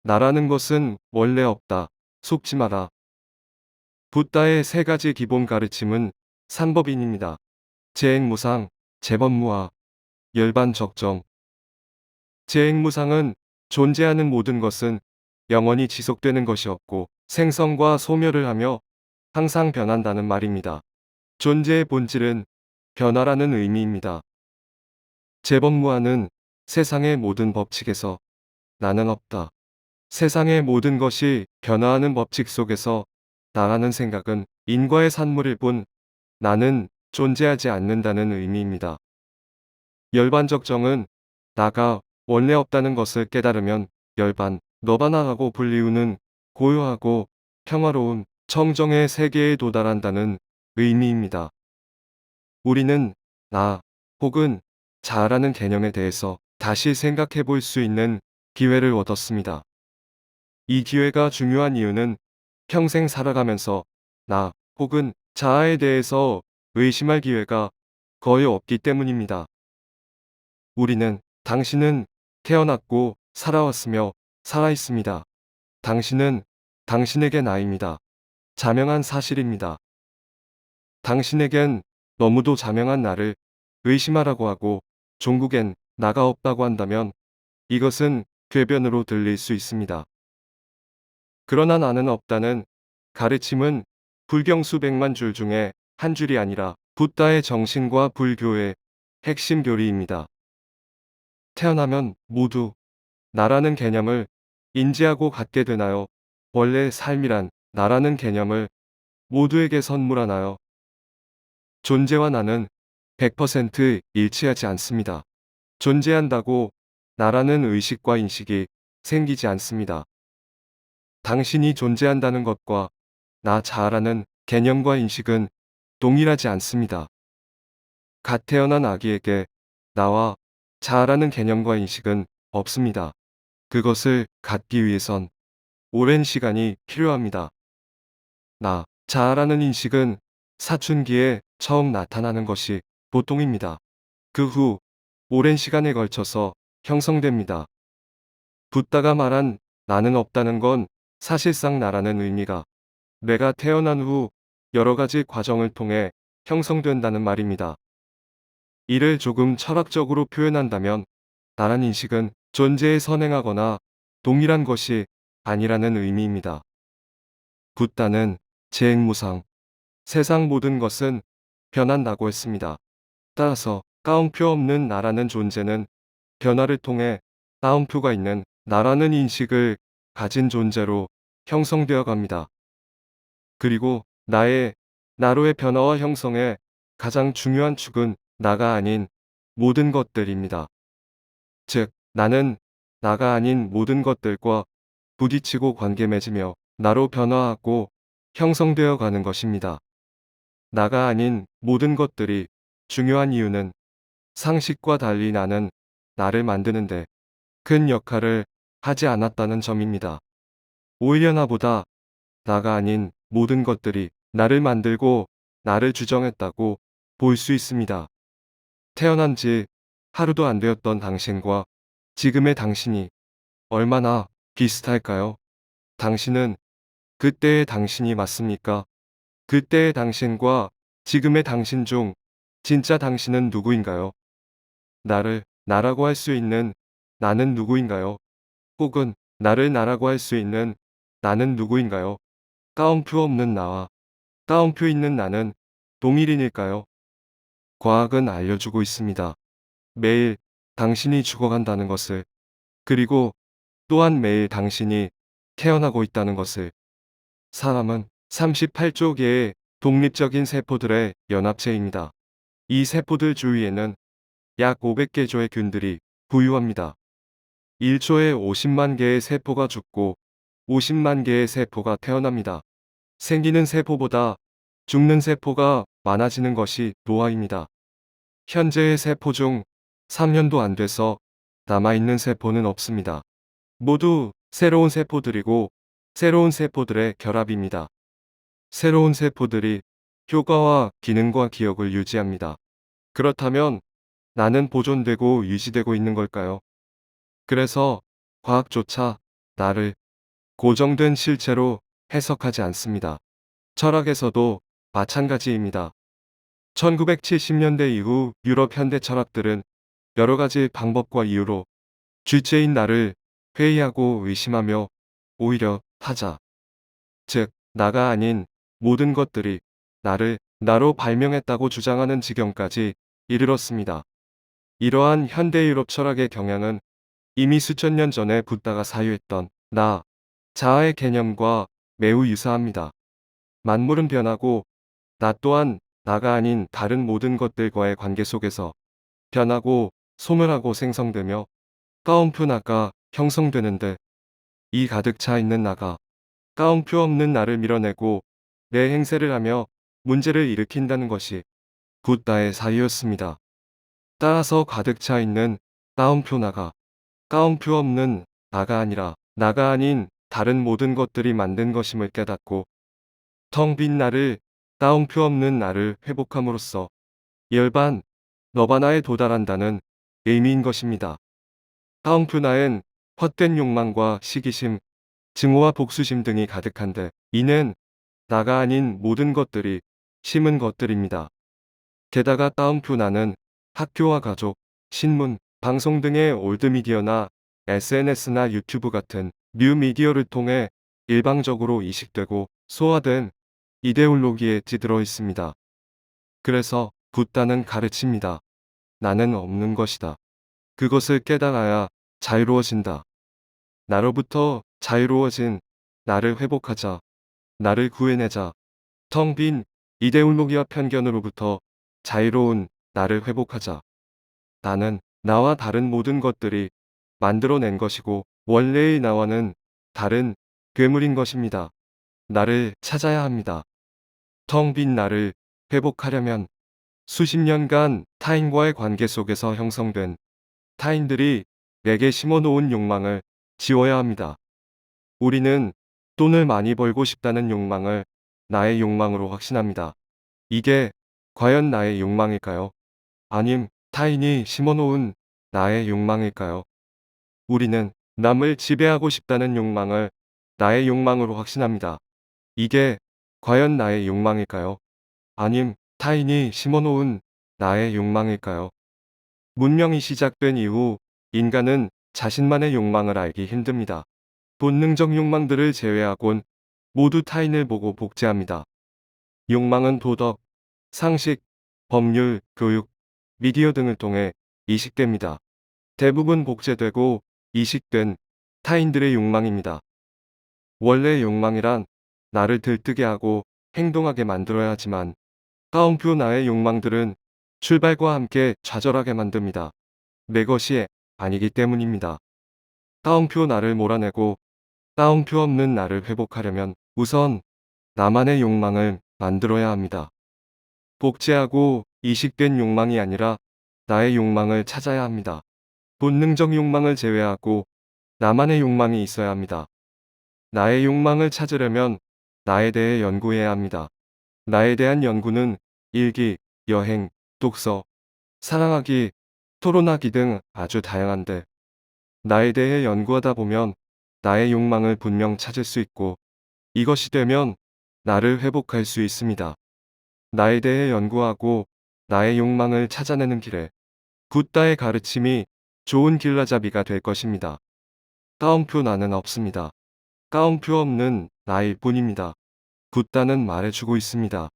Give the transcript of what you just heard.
나라는 것은 원래 없다. 속지 마라. 붓다의 세 가지 기본 가르침은 삼법인입니다. 재행무상, 재법무화, 열반적정. 재행무상은 존재하는 모든 것은 영원히 지속되는 것이 없고 생성과 소멸을 하며 항상 변한다는 말입니다. 존재의 본질은 변화라는 의미입니다. 재법무화는 세상의 모든 법칙에서 나는 없다. 세상의 모든 것이 변화하는 법칙 속에서 나라는 생각은 인과의 산물일 뿐 나는 존재하지 않는다는 의미입니다. 열반적정은 나가 원래 없다는 것을 깨달으면 열반, 너바나하고 불리우는 고요하고 평화로운 청정의 세계에 도달한다는 의미입니다. 우리는 나 혹은 자아라는 개념에 대해서 다시 생각해 볼 수 있는 기회를 얻었습니다. 이 기회가 중요한 이유는 평생 살아가면서 나 혹은 자아에 대해서 의심할 기회가 거의 없기 때문입니다. 우리는 당신은 태어났고 살아왔으며 살아있습니다. 당신은 당신에게 나입니다. 자명한 사실입니다. 당신에겐 너무도 자명한 나를 의심하라고 하고 종국엔 나가 없다고 한다면 이것은 궤변으로 들릴 수 있습니다. 그러나 나는 없다는 가르침은 불경 수백만 줄 중에 한 줄이 아니라 붓다의 정신과 불교의 핵심 교리입니다. 태어나면 모두 나라는 개념을 인지하고 갖게 되나요? 원래 삶이란 나라는 개념을 모두에게 선물하나요? 존재와 나는 100% 일치하지 않습니다. 존재한다고 나라는 의식과 인식이 생기지 않습니다. 당신이 존재한다는 것과 나 자아라는 개념과 인식은 동일하지 않습니다. 갓 태어난 아기에게 나와 자아라는 개념과 인식은 없습니다. 그것을 갖기 위해선 오랜 시간이 필요합니다. 나, 자아라는 인식은 사춘기에 처음 나타나는 것이 보통입니다. 그 후 오랜 시간에 걸쳐서 형성됩니다. 붓다가 말한 나는 없다는 건 사실상 나라는 의미가 내가 태어난 후 여러 가지 과정을 통해 형성된다는 말입니다. 이를 조금 철학적으로 표현한다면 나란 인식은 존재에 선행하거나 동일한 것이 아니라는 의미입니다. 붓다는 재행무상, 세상 모든 것은 변한다고 했습니다. 따라서 따옴표 없는 나라는 존재는 변화를 통해 따옴표가 있는 나라는 인식을 가진 존재로 형성되어 갑니다. 그리고 나로의 변화와 형성의 가장 중요한 축은 나가 아닌 모든 것들입니다. 즉, 나는 나가 아닌 모든 것들과 부딪히고 관계 맺으며 나로 변화하고 형성되어 가는 것입니다. 나가 아닌 모든 것들이 중요한 이유는 상식과 달리 나는 나를 만드는데 큰 역할을 하지 않았다는 점입니다. 오히려 나보다 나가 아닌 모든 것들이 나를 만들고 나를 주정했다고 볼 수 있습니다. 태어난 지 하루도 안 되었던 당신과 지금의 당신이 얼마나 비슷할까요? 당신은 그때의 당신이 맞습니까? 그때의 당신과 지금의 당신 중 진짜 당신은 누구인가요? 나를 나라고 할 수 있는 나는 누구인가요? 혹은 나를 나라고 할 수 있는 나는 누구인가요? 따옴표 없는 나와 따옴표 있는 나는 동일인일까요? 과학은 알려주고 있습니다. 매일 당신이 죽어간다는 것을, 그리고 또한 매일 당신이 태어나고 있다는 것을. 사람은 38조 개의 독립적인 세포들의 연합체입니다. 이 세포들 주위에는 약 500개 조의 균들이 부유합니다. 1초에 50만 개의 세포가 죽고 50만 개의 세포가 태어납니다. 생기는 세포보다 죽는 세포가 많아지는 것이 노화입니다. 현재의 세포 중 3년도 안 돼서 남아있는 세포는 없습니다. 모두 새로운 세포들이고 새로운 세포들의 결합입니다. 새로운 세포들이 효과와 기능과 기억을 유지합니다. 그렇다면 나는 보존되고 유지되고 있는 걸까요? 그래서 과학조차 나를 고정된 실체로 해석하지 않습니다. 철학에서도 마찬가지입니다. 1970년대 이후 유럽 현대 철학들은 여러 가지 방법과 이유로 주체인 나를 회의하고 의심하며 오히려 타자, 즉 나가 아닌 모든 것들이 나를 나로 발명했다고 주장하는 지경까지 이르렀습니다. 이러한 현대 유럽 철학의 경향은 이미 수천 년 전에 붓다가 사유했던 나, 자아의 개념과 매우 유사합니다. 만물은 변하고 나 또한 나가 아닌 다른 모든 것들과의 관계 속에서 변하고 소멸하고 생성되며 까옴표 나가 형성되는데, 이 가득 차 있는 나가 까옴표 없는 나를 밀어내고 내 행세를 하며 문제를 일으킨다는 것이 붓다의 사유였습니다. 따라서 가득 차 있는 까옴표 나가 까옴표 없는 나가 아니라 나가 아닌 다른 모든 것들이 만든 것임을 깨닫고 텅 빈 나를 따옴표 없는 나를 회복함으로써 열반, 너바나에 도달한다는 의미인 것입니다. 따옴표 나엔 헛된 욕망과 시기심, 증오와 복수심 등이 가득한데, 이는 나가 아닌 모든 것들이 심은 것들입니다. 게다가 따옴표 나는 학교와 가족, 신문, 방송 등의 올드미디어나 SNS나 유튜브 같은 뉴미디어를 통해 일방적으로 이식되고 소화된 이데올로기에 찌들어 있습니다. 그래서 붓다는 가르칩니다. 나는 없는 것이다. 그것을 깨달아야 자유로워진다. 나로부터 자유로워진 나를 회복하자. 나를 구해내자. 텅 빈 이데올로기와 편견으로부터 자유로운 나를 회복하자. 나는 나와 다른 모든 것들이 만들어낸 것이고 원래의 나와는 다른 괴물인 것입니다. 나를 찾아야 합니다. 텅 빈 나를 회복하려면 수십 년간 타인과의 관계 속에서 형성된 타인들이 내게 심어놓은 욕망을 지워야 합니다. 우리는 돈을 많이 벌고 싶다는 욕망을 나의 욕망으로 확신합니다. 이게 과연 나의 욕망일까요? 아님 타인이 심어놓은 나의 욕망일까요? 우리는 남을 지배하고 싶다는 욕망을 나의 욕망으로 확신합니다. 이게 과연 나의 욕망일까요? 아님 타인이 심어놓은 나의 욕망일까요? 문명이 시작된 이후 인간은 자신만의 욕망을 알기 힘듭니다. 본능적 욕망들을 제외하곤 모두 타인을 보고 복제합니다. 욕망은 도덕, 상식, 법률, 교육, 미디어 등을 통해 이식됩니다. 대부분 복제되고 이식된 타인들의 욕망입니다. 원래 욕망이란 나를 들뜨게 하고 행동하게 만들어야 하지만 따옴표 나의 욕망들은 출발과 함께 좌절하게 만듭니다. 내 것이 아니기 때문입니다. 따옴표 나를 몰아내고 따옴표 없는 나를 회복하려면 우선 나만의 욕망을 만들어야 합니다. 복제하고 이식된 욕망이 아니라 나의 욕망을 찾아야 합니다. 본능적 욕망을 제외하고 나만의 욕망이 있어야 합니다. 나의 욕망을 찾으려면 나에 대해 연구해야 합니다. 나에 대한 연구는 일기, 여행, 독서, 사랑하기, 토론하기 등 아주 다양한데, 나에 대해 연구하다 보면 나의 욕망을 분명 찾을 수 있고 이것이 되면 나를 회복할 수 있습니다. 나에 대해 연구하고 나의 욕망을 찾아내는 길에 붓다의 가르침이 좋은 길라잡이가 될 것입니다. 따옴표 나는 없습니다. 따옴표 없는 나일 뿐입니다. 붓다는 말해주고 있습니다.